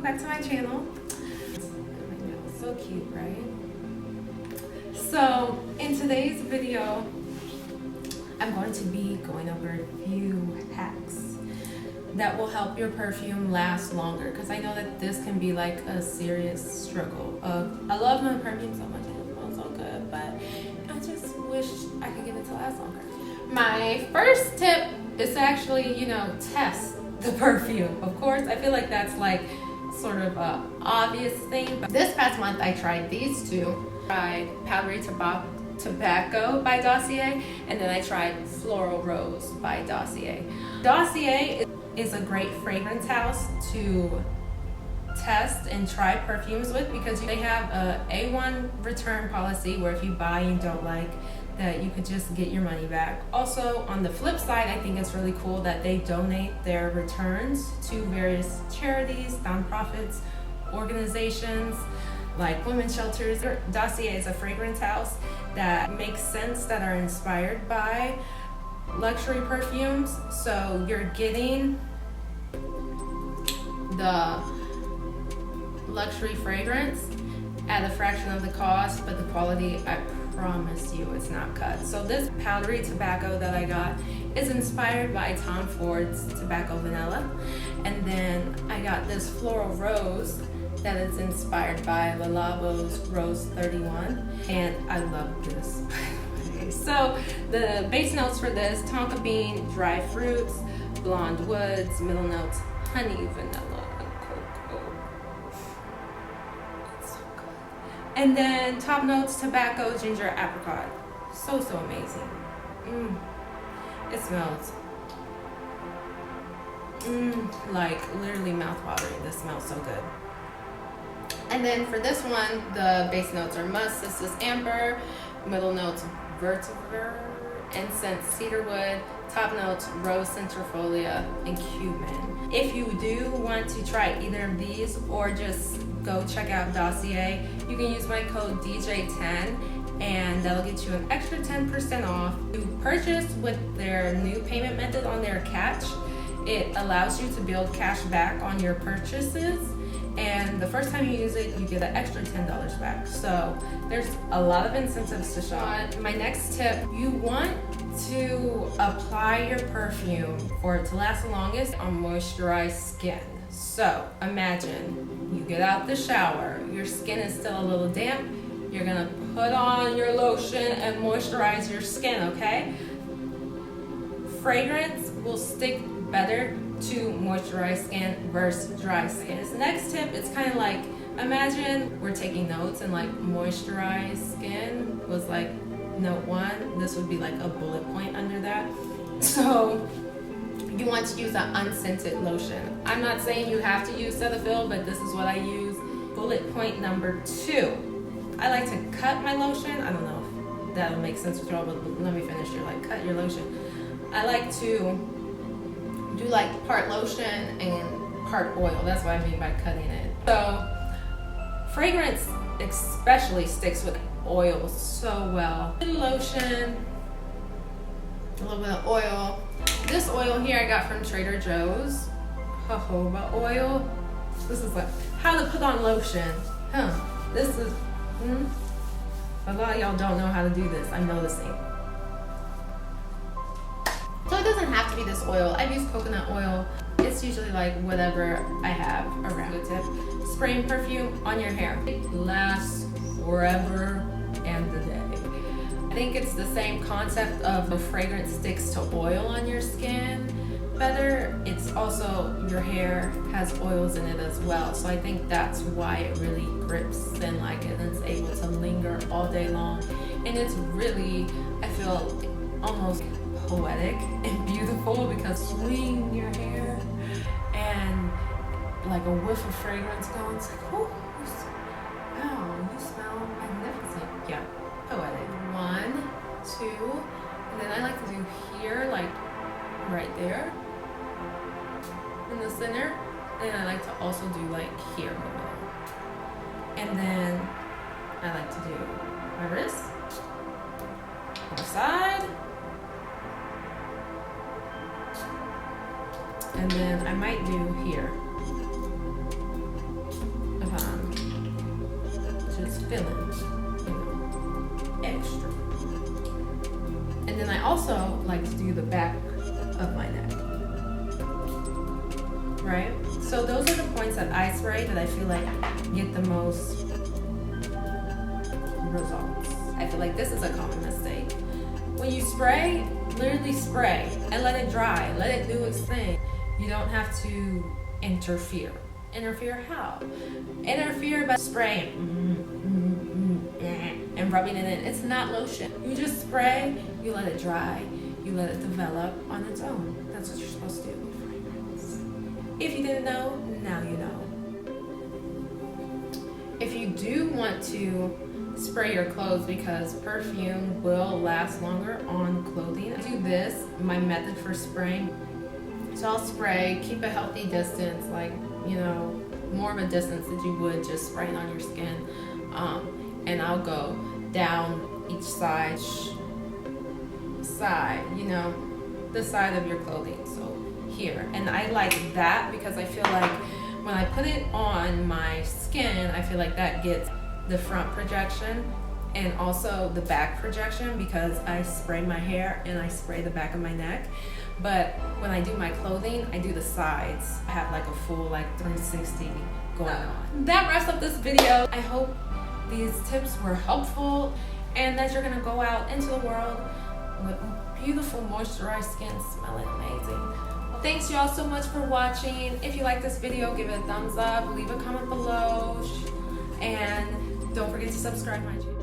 back to my channel. So cute, right? So in today's video, I'm going to be going over a few hacks that will help your perfume last longer, because I know that this can be like a serious struggle of, I love my perfume so much and it smells so good, but I just wish I could get it to last longer. My first tip is to actually, test the perfume. Of course, I feel like that's like sort of a obvious thing, but this past month I tried these two. I tried Powdery Tobacco by Dossier, and then I tried Floral Rose by Dossier. Dossier is a great fragrance house to test and try perfumes with, because they have a A1 return policy where if you buy and don't like, that you could just get your money back. Also, on the flip side, I think it's really cool that they donate their returns to various charities, nonprofits, organizations like women's shelters. Dossier is a fragrance house that makes sense, that are inspired by luxury perfumes. So you're getting the luxury fragrance at a fraction of the cost, but the quality, I promise you, it's not cut. So this Powdery Tobacco that I got is inspired by Tom Ford's Tobacco Vanilla. And then I got this Floral Rose that is inspired by Le Labo's Rose 31. And I love this. So the base notes for this: tonka bean, dry fruits, blonde woods, middle notes, honey, vanilla, and cocoa. It's so good. And then top notes: tobacco, ginger, apricot. So amazing. It smells like literally mouth-watering. This smells so good. And then for this one, the base notes are musk, this is amber, middle notes vetiver, incense, cedarwood, top notes rose centrifolia, and cumin. If you do want to try either of these, or just go check out Dossier, you can use my code DJ10 and that'll get you an extra 10% off. You purchase with their new payment method on their Catch. It allows you to build cash back on your purchases, and the first time you use it, you get an extra $10 back. So there's a lot of incentives to shop. My next tip: you want to apply your perfume for it to last the longest on moisturized skin. So imagine you get out the shower, your skin is still a little damp, you're gonna put on your lotion and moisturize your skin, okay? Fragrance will stick better to moisturized skin versus dry skin. This next tip, it's kind of like, imagine we're taking notes and like moisturized skin was like note 1. This would be like a bullet point under that. So you want to use an unscented lotion. I'm not saying you have to use Cetaphil, but this is what I use. Bullet point number 2. I like to cut my lotion. I don't know if that'll make sense with y'all, but let me finish here. Like, cut your lotion. I like to do like part lotion and part oil. That's what I mean by cutting it. So fragrance especially sticks with oil so well. Lotion, a little bit of oil. This oil here I got from Trader Joe's. Jojoba oil. This is like how to put on lotion. This is, a lot of y'all don't know how to do this, I'm noticing. So it doesn't have to be this oil. I've used coconut oil. It's usually like whatever I have around. Good tip: spraying perfume on your hair. It lasts forever and a day. I think it's the same concept of the fragrance sticks to oil on your skin better. It's also, your hair has oils in it as well. So I think that's why it really grips in like it, and it's able to linger all day long. And it's really, I feel, almost poetic and beautiful, because swing your hair and like a whiff of fragrance going, it's like, oh, wow, you smell magnificent. Yeah, poetic. 1, 2, and then I like to do here, like right there in the center, and I like to also do like here in the middle, and then I like to do my wrist, on the side, and then I might do here. feeling, extra. And then I also like to do the back of my neck, right? So those are the points that I spray that I feel like get the most results. I feel like this is a common mistake. When you spray, literally spray and let it dry, let it do its thing. You don't have to interfere. Interfere how? Interfere by spraying and rubbing it in. It's not lotion. You just spray, you let it dry, you let it develop on its own. That's what you're supposed to do with fragrance. If you didn't know, now you know. If you do want to spray your clothes, because perfume will last longer on clothing, I do this, my method for spraying. So I'll spray, keep a healthy distance, like, more of a distance that you would just spraying on your skin. And I'll go down each side, the side of your clothing. So here. And I like that because I feel like when I put it on my skin, I feel like that gets the front projection and also the back projection, because I spray my hair and I spray the back of my neck. But when I do my clothing, I do the sides. I have like a full 360 going on. That wraps up this video. I hope these tips were helpful and that you're gonna go out into the world with beautiful moisturized skin smelling amazing. Well, thanks y'all so much for watching. If you like this video, give it a thumbs up, leave a comment below, and don't forget to subscribe to my channel.